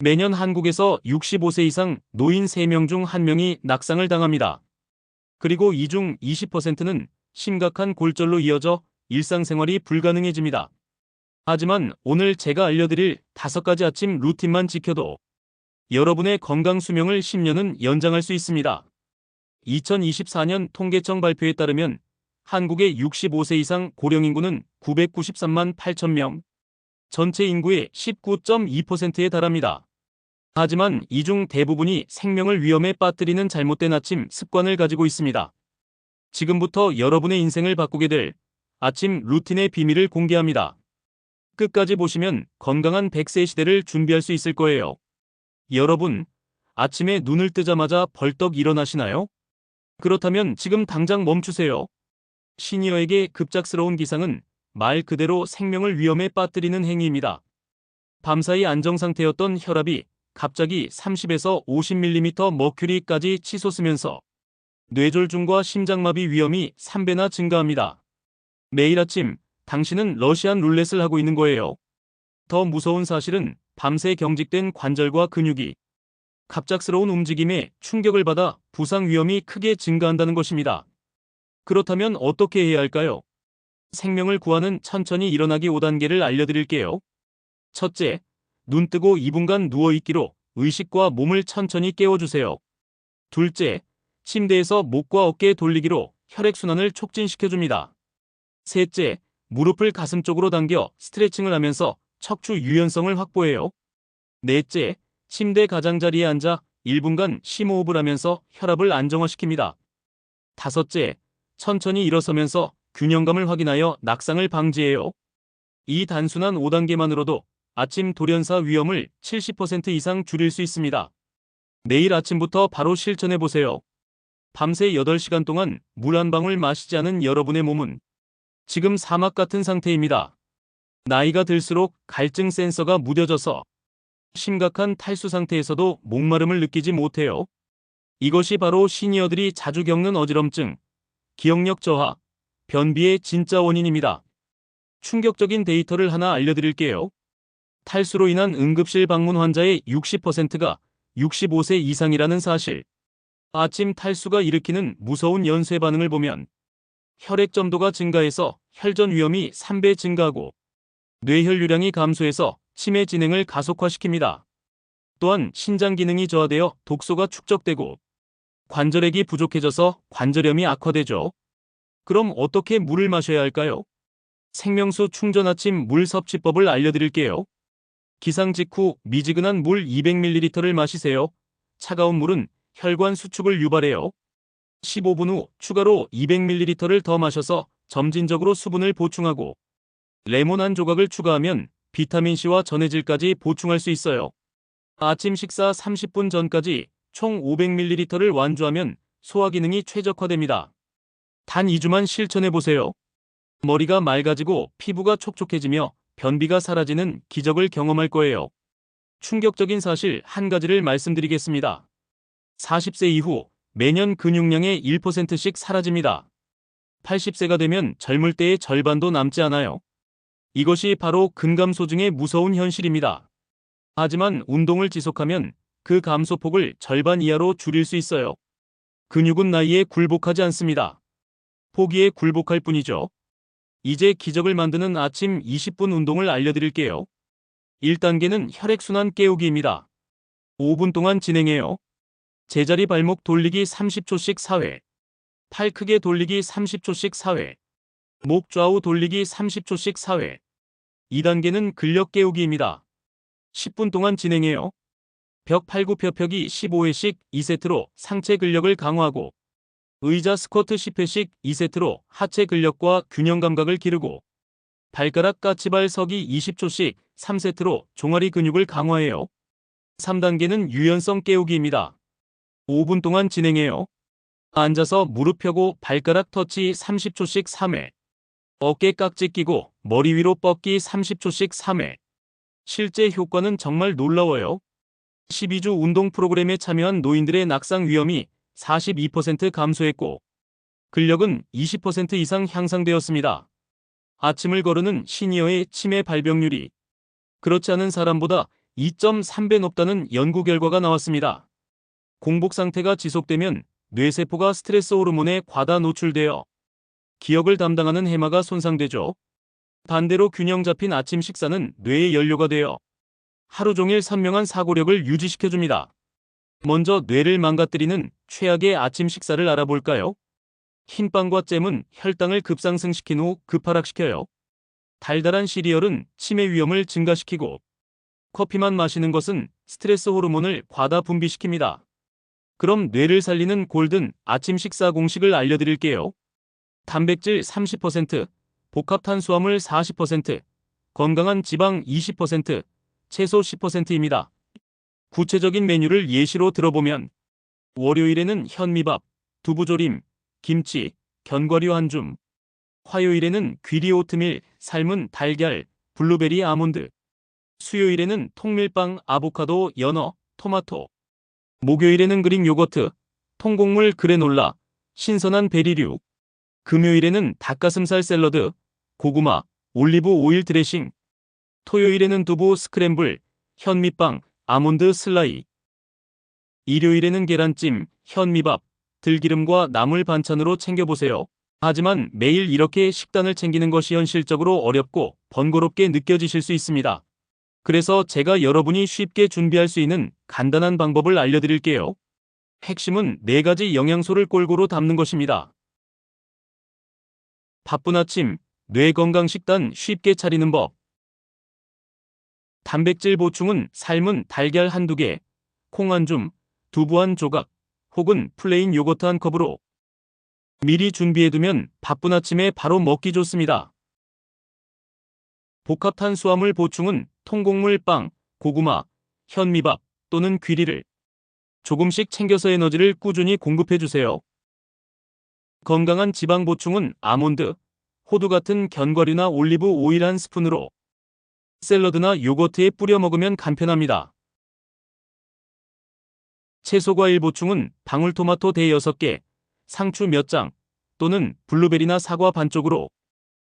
매년 한국에서 65세 이상 노인 3명 중 1명이 낙상을 당합니다. 그리고 이 중 20%는 심각한 골절로 이어져 일상생활이 불가능해집니다. 하지만 오늘 제가 알려드릴 5가지 아침 루틴만 지켜도 여러분의 건강 수명을 10년은 연장할 수 있습니다. 2024년 통계청 발표에 따르면 한국의 65세 이상 고령 인구는 993만 8천 명, 전체 인구의 19.2%에 달합니다. 하지만 이 중 대부분이 생명을 위험에 빠뜨리는 잘못된 아침 습관을 가지고 있습니다. 지금부터 여러분의 인생을 바꾸게 될 아침 루틴의 비밀을 공개합니다. 끝까지 보시면 건강한 100세 시대를 준비할 수 있을 거예요. 여러분, 아침에 눈을 뜨자마자 벌떡 일어나시나요? 그렇다면 지금 당장 멈추세요. 시니어에게 급작스러운 기상은 말 그대로 생명을 위험에 빠뜨리는 행위입니다. 밤사이 안정 상태였던 혈압이 갑자기 30에서 50mm 머큐리까지 치솟으면서 뇌졸중과 심장마비 위험이 3배나 증가합니다. 매일 아침 당신은 러시안 룰렛을 하고 있는 거예요. 더 무서운 사실은 밤새 경직된 관절과 근육이 갑작스러운 움직임에 충격을 받아 부상 위험이 크게 증가한다는 것입니다. 그렇다면 어떻게 해야 할까요? 생명을 구하는 천천히 일어나기 5단계를 알려드릴게요. 첫째, 눈 뜨고 2분간 누워있기로 의식과 몸을 천천히 깨워주세요. 둘째, 침대에서 목과 어깨 돌리기로 혈액순환을 촉진시켜줍니다. 셋째, 무릎을 가슴 쪽으로 당겨 스트레칭을 하면서 척추 유연성을 확보해요. 넷째, 침대 가장자리에 앉아 1분간 심호흡을 하면서 혈압을 안정화시킵니다. 다섯째, 천천히 일어서면서 균형감을 확인하여 낙상을 방지해요. 이 단순한 5단계만으로도 아침 돌연사 위험을 70% 이상 줄일 수 있습니다. 내일 아침부터 바로 실천해보세요. 밤새 8시간 동안 물 한 방울 마시지 않은 여러분의 몸은 지금 사막 같은 상태입니다. 나이가 들수록 갈증 센서가 무뎌져서 심각한 탈수 상태에서도 목마름을 느끼지 못해요. 이것이 바로 시니어들이 자주 겪는 어지럼증, 기억력 저하, 변비의 진짜 원인입니다. 충격적인 데이터를 하나 알려드릴게요. 탈수로 인한 응급실 방문 환자의 60%가 65세 이상이라는 사실. 아침 탈수가 일으키는 무서운 연쇄 반응을 보면 혈액 점도가 증가해서 혈전 위험이 3배 증가하고 뇌혈류량이 감소해서 치매 진행을 가속화시킵니다. 또한 신장 기능이 저하되어 독소가 축적되고 관절액이 부족해져서 관절염이 악화되죠. 그럼 어떻게 물을 마셔야 할까요? 생명수 충전 아침 물 섭취법을 알려드릴게요. 기상 직후 미지근한 물 200ml를 마시세요. 차가운 물은 혈관 수축을 유발해요. 15분 후 추가로 200ml를 더 마셔서 점진적으로 수분을 보충하고 레몬 한 조각을 추가하면 비타민C와 전해질까지 보충할 수 있어요. 아침 식사 30분 전까지 총 500ml를 완주하면 소화 기능이 최적화됩니다. 단 2주만 실천해보세요. 머리가 맑아지고 피부가 촉촉해지며 변비가 사라지는 기적을 경험할 거예요. 충격적인 사실 한 가지를 말씀드리겠습니다. 40세 이후 매년 근육량의 1%씩 사라집니다. 80세가 되면 젊을 때의 절반도 남지 않아요. 이것이 바로 근감소증의 무서운 현실입니다. 하지만 운동을 지속하면 그 감소폭을 절반 이하로 줄일 수 있어요. 근육은 나이에 굴복하지 않습니다. 포기에 굴복할 뿐이죠. 이제 기적을 만드는 아침 20분 운동을 알려드릴게요. 1단계는 혈액순환 깨우기입니다. 5분 동안 진행해요. 제자리 발목 돌리기 30초씩 4회, 팔 크게 돌리기 30초씩 4회, 목 좌우 돌리기 30초씩 4회. 2단계는 근력 깨우기입니다. 10분 동안 진행해요. 벽 팔굽혀펴기 15회씩 2세트로 상체 근력을 강화하고 의자 스쿼트 10회씩 2세트로 하체 근력과 균형 감각을 기르고 발가락 까치발 서기 20초씩 3세트로 종아리 근육을 강화해요. 3단계는 유연성 깨우기입니다. 5분 동안 진행해요. 앉아서 무릎 펴고 발가락 터치 30초씩 3회, 어깨 깍지 끼고 머리 위로 뻗기 30초씩 3회. 실제 효과는 정말 놀라워요. 12주 운동 프로그램에 참여한 노인들의 낙상 위험이 42% 감소했고 근력은 20% 이상 향상되었습니다. 아침을 거르는 시니어의 치매 발병률이 그렇지 않은 사람보다 2.3배 높다는 연구 결과가 나왔습니다. 공복 상태가 지속되면 뇌세포가 스트레스 호르몬에 과다 노출되어 기억을 담당하는 해마가 손상되죠. 반대로 균형 잡힌 아침 식사는 뇌의 연료가 되어 하루 종일 선명한 사고력을 유지시켜줍니다. 먼저 뇌를 망가뜨리는 최악의 아침 식사를 알아볼까요? 흰빵과 잼은 혈당을 급상승시킨 후 급하락시켜요. 달달한 시리얼은 치매 위험을 증가시키고 커피만 마시는 것은 스트레스 호르몬을 과다 분비시킵니다. 그럼 뇌를 살리는 골든 아침 식사 공식을 알려드릴게요. 단백질 30%, 복합 탄수화물 40%, 건강한 지방 20%, 채소 10%입니다. 구체적인 메뉴를 예시로 들어보면 월요일에는 현미밥, 두부조림, 김치, 견과류 한 줌. 화요일에는 귀리 오트밀, 삶은 달걀, 블루베리 아몬드. 수요일에는 통밀빵, 아보카도, 연어, 토마토. 목요일에는 그릭 요거트, 통곡물 그래놀라, 신선한 베리류. 금요일에는 닭가슴살 샐러드, 고구마, 올리브 오일 드레싱. 토요일에는 두부 스크램블, 현미빵, 아몬드 슬라이. 일요일에는 계란찜, 현미밥, 들기름과 나물 반찬으로 챙겨보세요. 하지만 매일 이렇게 식단을 챙기는 것이 현실적으로 어렵고 번거롭게 느껴지실 수 있습니다. 그래서 제가 여러분이 쉽게 준비할 수 있는 간단한 방법을 알려드릴게요. 핵심은 4가지 영양소를 골고루 담는 것입니다. 바쁜 아침, 뇌 건강 식단 쉽게 차리는 법. 단백질 보충은 삶은 달걀 한두 개, 콩 한 줌, 두부 한 조각, 혹은 플레인 요거트 한 컵으로 미리 준비해두면 바쁜 아침에 바로 먹기 좋습니다. 복합 탄수화물 보충은 통곡물 빵, 고구마, 현미밥 또는 귀리를 조금씩 챙겨서 에너지를 꾸준히 공급해주세요. 건강한 지방 보충은 아몬드, 호두 같은 견과류나 올리브 오일 한 스푼으로 샐러드나 요거트에 뿌려 먹으면 간편합니다. 채소 과일 보충은 방울토마토 대여섯 개, 상추 몇 장 또는 블루베리나 사과 반쪽으로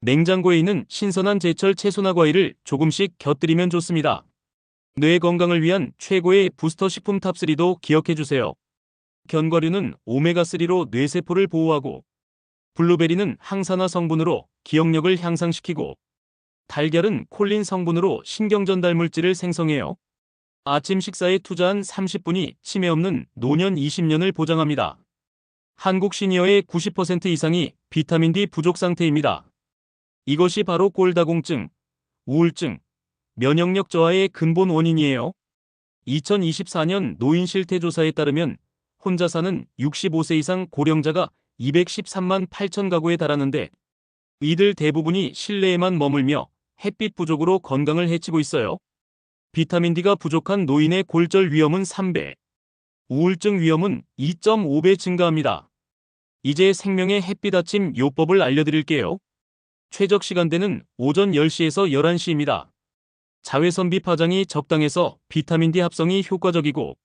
냉장고에 있는 신선한 제철 채소나 과일을 조금씩 곁들이면 좋습니다. 뇌 건강을 위한 최고의 부스터 식품 탑3도 기억해주세요. 견과류는 오메가3로 뇌세포를 보호하고 블루베리는 항산화 성분으로 기억력을 향상시키고 달걀은 콜린 성분으로 신경전달 물질을 생성해요. 아침 식사에 투자한 30분이 치매 없는 노년 20년을 보장합니다. 한국 시니어의 90% 이상이 비타민 D 부족 상태입니다. 이것이 바로 골다공증, 우울증, 면역력 저하의 근본 원인이에요. 2024년 노인 실태 조사에 따르면 혼자 사는 65세 이상 고령자가 213만 8천 가구에 달하는데 이들 대부분이 실내에만 머물며 햇빛 부족으로 건강을 해치고 있어요. 비타민 D가 부족한 노인의 골절 위험은 3배, 우울증 위험은 2.5배 증가합니다. 이제 생명의 햇빛 아침 요법을 알려드릴게요. 최적 시간대는 오전 10시에서 11시입니다. 자외선 비 파장이 적당해서 비타민 D 합성이 효과적이고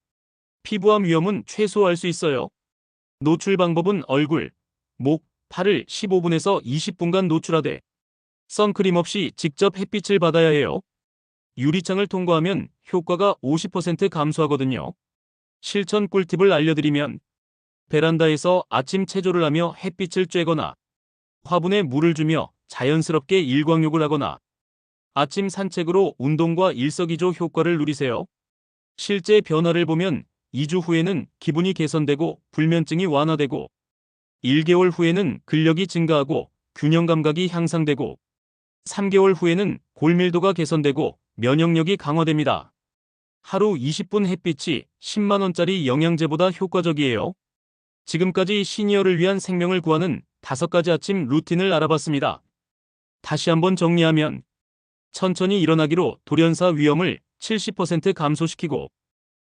피부암 위험은 최소화할 수 있어요. 노출 방법은 얼굴, 목, 팔을 15분에서 20분간 노출하되 선크림 없이 직접 햇빛을 받아야 해요. 유리창을 통과하면 효과가 50% 감소하거든요. 실천 꿀팁을 알려드리면 베란다에서 아침 체조를 하며 햇빛을 쬐거나 화분에 물을 주며 자연스럽게 일광욕을 하거나 아침 산책으로 운동과 일석이조 효과를 누리세요. 실제 변화를 보면 2주 후에는 기분이 개선되고 불면증이 완화되고 1개월 후에는 근력이 증가하고 균형 감각이 향상되고 3개월 후에는 골밀도가 개선되고 면역력이 강화됩니다. 하루 20분 햇빛이 10만 원짜리 영양제보다 효과적이에요. 지금까지 시니어를 위한 생명을 구하는 5가지 아침 루틴을 알아봤습니다. 다시 한번 정리하면 천천히 일어나기로 돌연사 위험을 70% 감소시키고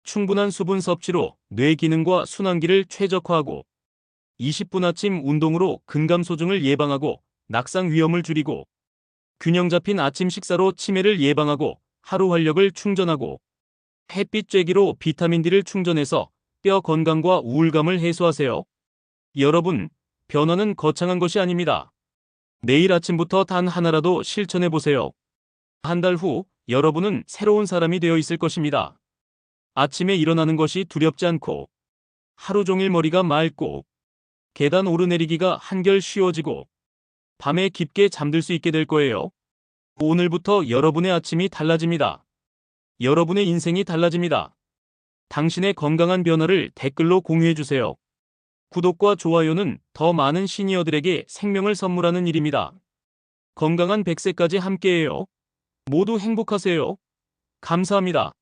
충분한 수분 섭취로 뇌 기능과 순환기를 최적화하고 20분 아침 운동으로 근감소증을 예방하고 낙상 위험을 줄이고 균형 잡힌 아침 식사로 치매를 예방하고 하루 활력을 충전하고 햇빛 쬐기로 비타민 D를 충전해서 뼈 건강과 우울감을 해소하세요. 여러분, 변화는 거창한 것이 아닙니다. 내일 아침부터 단 하나라도 실천해보세요. 한 달 후 여러분은 새로운 사람이 되어 있을 것입니다. 아침에 일어나는 것이 두렵지 않고, 하루 종일 머리가 맑고, 계단 오르내리기가 한결 쉬워지고, 밤에 깊게 잠들 수 있게 될 거예요. 오늘부터 여러분의 아침이 달라집니다. 여러분의 인생이 달라집니다. 당신의 건강한 변화를 댓글로 공유해주세요. 구독과 좋아요는 더 많은 시니어들에게 생명을 선물하는 일입니다. 건강한 100세까지 함께해요. 모두 행복하세요. 감사합니다.